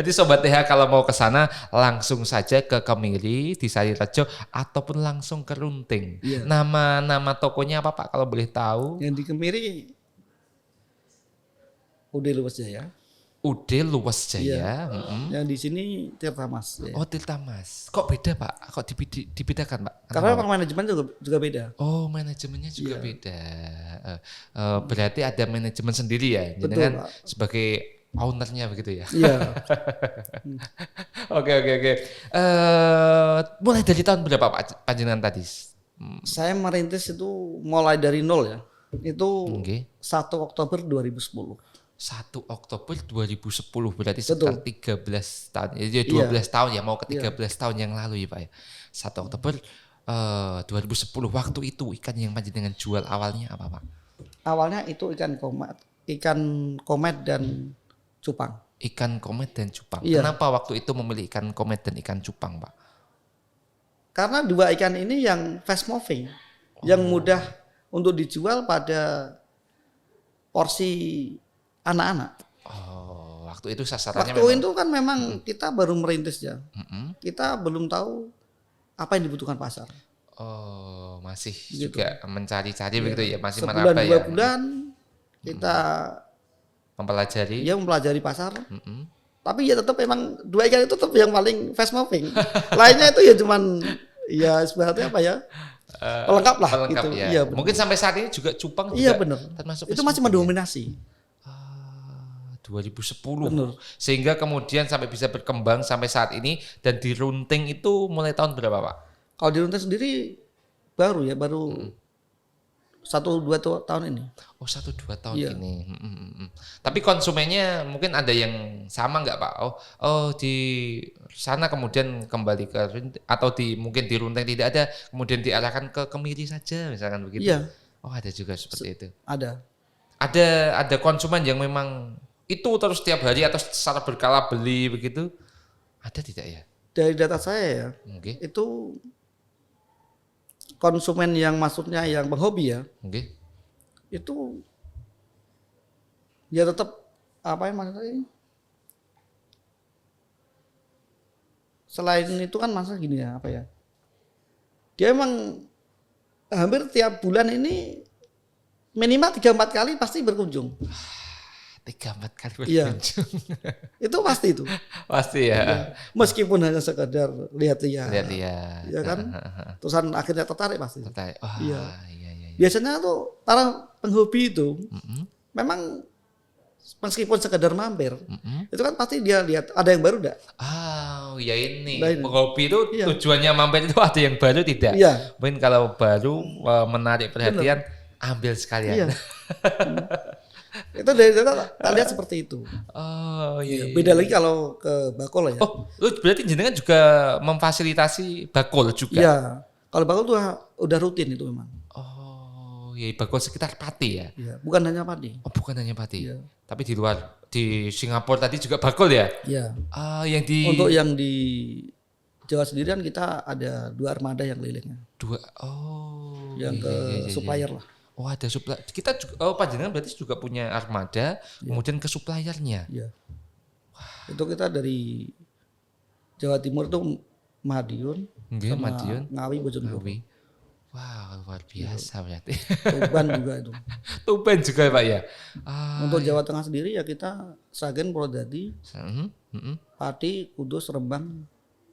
Jadi Sobat TH kalau mau ke sana langsung saja ke Kemiri di Sarirejo ataupun langsung ke Runting. Iya. Nama tokonya apa Pak kalau boleh tahu? Yang di Kemiri Ude Luas Jaya. Ude Luas Jaya. Iya. Yang di sini Tirta Mas. Ya. Oh Tirta Mas. Kok beda Pak? Kok dibedakan Pak? Karena memang manajemen juga beda. Oh manajemennya juga Iya. beda. Berarti ada manajemen sendiri ya? Betul, Dengan Pak. sebagai ownernya begitu ya? Iya. Oke. Mulai dari tahun berapa Pak panjenengan tadi? Saya merintis itu mulai dari nol ya. Itu Oke. 1 Oktober 2010. 1 Oktober 2010 berarti sekitar 13 tahun. Ya 12 Iya. tahun ya mau ke 13 tahun yang lalu ya Pak ya. 1 Oktober 2010 waktu itu ikan yang panjenengan jual awalnya apa Pak? Awalnya itu ikan komet dan cupang. Ikan komet dan cupang. Iya. Kenapa waktu itu memilih ikan komet dan ikan cupang Pak? Karena dua ikan ini yang fast moving, yang mudah untuk dijual pada porsi anak-anak. Oh, waktu itu sasarannya Waktu memang. itu kan memang kita baru merintis ya. Mm-mm. Kita belum tahu apa yang dibutuhkan pasar. Oh, masih Gitu. juga mencari-cari begitu ya, masih Sebulan meraba 2 ya. bulan kita Mempelajari. ya mempelajari pasar. Mm-mm. Tapi ya tetap memang dua ikan itu tetap yang paling fast moving. Lainnya itu ya cuman ya sebenarnya apa ya? Pelengkap lah Pelengkap gitu. ya. Iya, benar. Mungkin sampai saat ini juga cupang Iya juga benar. termasuk Itu fast masih moving ya? mendominasi. 2010. Benar. Sehingga kemudian sampai bisa berkembang sampai saat ini dan di Runting itu mulai tahun berapa Pak? Kalau di Runting sendiri baru 1-2 tahun ini. Oh 1-2 tahun Iya. ini. Tapi konsumennya mungkin ada yang sama nggak Pak? Oh di sana kemudian kembali ke atau mungkin di Runting tidak ada kemudian diarahkan ke Kemiri saja misalkan begitu. Iya. Oh ada juga seperti itu. Ada. Ada konsumen yang memang itu terus setiap hari atau secara berkala beli begitu? Ada tidak ya? Dari data saya ya, Oke. itu konsumen yang maksudnya yang penghobi ya, Oke. itu ya tetap apa yang maksudnya? Selain itu kan masa gini ya, apa ya? Dia emang hampir tiap bulan ini minimal 3-4 kali pasti berkunjung. 3-4 kali Iya. berkunjung. Itu pasti itu. Pasti ya. Meskipun hanya sekedar lihat-lihat. Lihat-lihat. Ya kan? Terusan akhirnya tertarik pasti. Tertarik. Wah, Iya. iya. Biasanya tuh para penghobi itu memang meskipun sekedar mampir, itu kan pasti dia lihat ada yang baru enggak? Oh, ya ini. Nah, ini. Penghobi itu Iya. tujuannya mampir itu ada yang baru tidak? Iya. Mungkin kalau baru menarik perhatian, ambil sekalian. Iya. Itu dari data tak lihat seperti itu. Oh, iya. Beda lagi kalau ke bakul ya. Oh, berarti jenengan juga memfasilitasi bakul juga? Iya. Kalau bakul tuh udah rutin itu memang. Oh, iya bakul sekitar Pati ya? Iya. Bukan hanya padi. Oh, bukan hanya Pati. Iya. Tapi di luar, di Singapura tadi juga bakul ya? Iya. Yang di Untuk yang di Jawa sendiri kan kita ada 2 armada yang kelilingnya. Yang ke supplier lah. Oh ada supplier. Kita juga, panjenengan berarti juga punya armada, kemudian ke suppliernya. Iya. Itu kita dari Jawa Timur itu Madiun Nggih, sama Madiun. Ngawi Bojonegoro. Ngawi. Wah luar biasa berarti. Tuban juga itu. Tuban juga Pak ya. Untuk Jawa Tengah sendiri ya kita Sragen, Purwodadi, Mhm. Pati, Kudus, Rembang,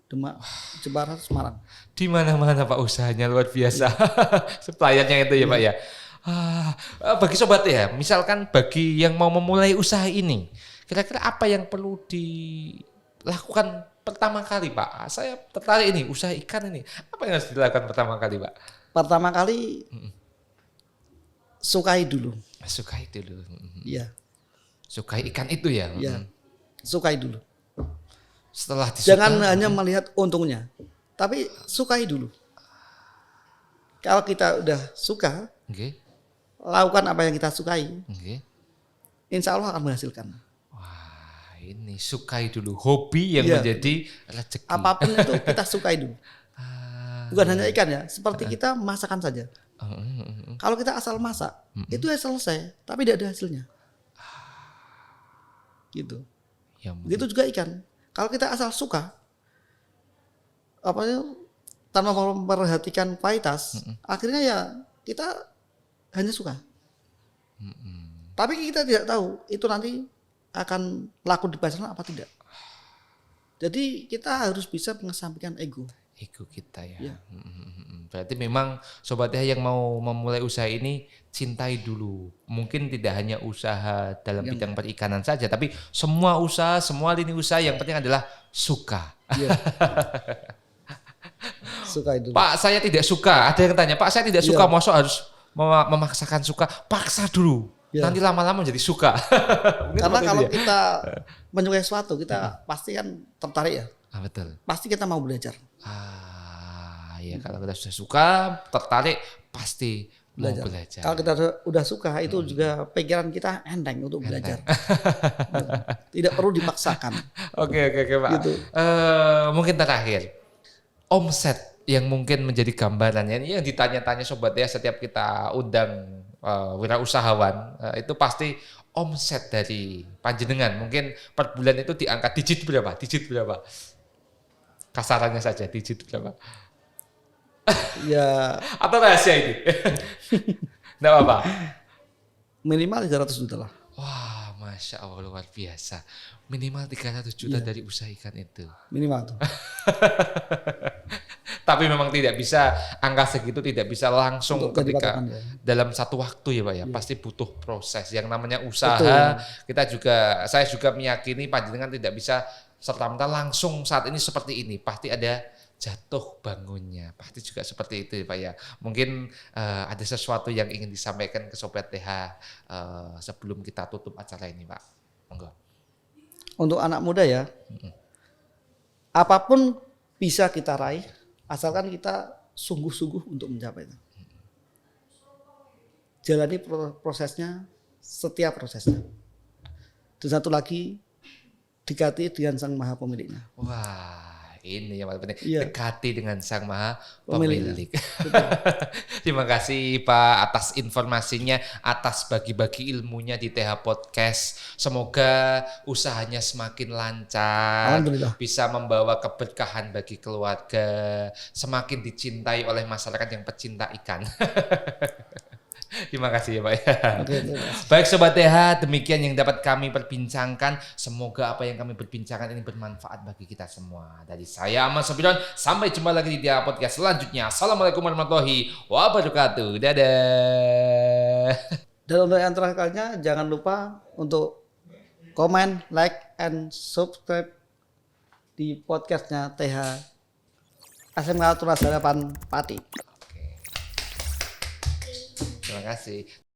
Demak, Jepara, Semarang. Di mana-mana Pak usahanya luar biasa. Suppliernya itu ya Pak ya. Bagi sobat ya, misalkan bagi yang mau memulai usaha ini, kira-kira apa yang perlu dilakukan pertama kali Pak? Saya tertarik ini usaha ikan ini. Apa yang harus dilakukan pertama kali Pak? Pertama kali sukai dulu. Sukai dulu. Iya, Sukai ikan itu ya. iya. Sukai dulu. Setelah disukai, Jangan hanya melihat untungnya, tapi sukai dulu. Kalau kita udah suka, Oke. lakukan apa yang kita sukai, Oke. insya Allah akan menghasilkan. Wah, ini sukai dulu hobi yang Iya. menjadi rezeki. Apapun itu kita sukai dulu. Ah, Bukan hanya ikan ya, seperti kita masakan saja. Kalau kita asal masak, itu ya selesai, tapi tidak ada hasilnya. Gitu. Ya, Begitu juga ikan. Kalau kita asal suka, tanpa memperhatikan kualitas, akhirnya ya kita hanya suka. Tapi kita tidak tahu itu nanti akan laku di pasaran apa tidak. Jadi kita harus bisa mengesampingkan ego kita ya. Ya. Berarti memang Sobat TH yang mau memulai usaha ini cintai dulu. Mungkin tidak hanya usaha dalam bidang perikanan saja, tapi semua usaha, semua lini usaha yang penting adalah suka. Ya. Suka itu. Pak, saya tidak suka. Ada yang tanya, Pak, saya tidak suka. Masa harus memaksakan suka? Paksa dulu. Ya. Nanti lama-lama jadi suka. Karena kalau kita menyukai sesuatu, kita pasti kan tertarik ya. Betul. Pasti kita mau belajar. Ya kalau kita sudah suka, tertarik, pasti mau belajar. Kalau kita udah suka, itu juga pikiran kita enteng untuk belajar. Tidak perlu dipaksakan. Oke Pak. Gitu. Mungkin terakhir, omset yang mungkin menjadi gambarannya ini yang ditanya-tanya Sobat ya setiap kita undang wirausahawan, itu pasti omset dari panjenengan. Mungkin per bulan itu diangkat digit berapa? Kasarannya saja digit berapa? Ya. Atau rahasia ini? Nggak apa-apa. Minimal 300 juta lah. Wah, Masya Allah luar biasa. Minimal 300 juta dari usaha ikan itu. Minimal tuh. Tapi memang tidak bisa, angka segitu tidak bisa langsung Untuk ketika ya. dalam satu waktu ya Pak ya. Pasti butuh proses. Yang namanya usaha, saya juga meyakini panjenengan tidak bisa serta-merta langsung saat ini seperti ini. Pasti ada jatuh bangunnya. Pasti juga seperti itu Pak ya. Mungkin ada sesuatu yang ingin disampaikan ke Sobat TH sebelum kita tutup acara ini Pak. Monggo. Untuk anak muda ya, apapun bisa kita raih, asalkan kita sungguh-sungguh untuk mencapai itu. Jalani prosesnya, setiap prosesnya. Dan satu lagi, dekati dengan Sang Maha Pemiliknya. Wah, ini yang paling penting. Iya. Dekati dengan Sang Maha Pemilik. Terima kasih Pak atas informasinya, atas bagi-bagi ilmunya di TH Podcast. Semoga usahanya semakin lancar, bisa membawa keberkahan bagi keluarga, semakin dicintai oleh masyarakat yang pecinta ikan. Terima kasih ya Pak. Baik Sobat TH, demikian yang dapat kami perbincangkan. Semoga apa yang kami perbincangkan ini bermanfaat bagi kita semua. Dari saya Ahmad Sobiron, sampai jumpa lagi di TH Podcast selanjutnya. Assalamualaikum warahmatullahi wabarakatuh. Dadah. Dan untuk yang terakhir kalinya, jangan lupa untuk komen, like, and subscribe di podcastnya TH SMK Tunas Harapan Pati. Terima kasih.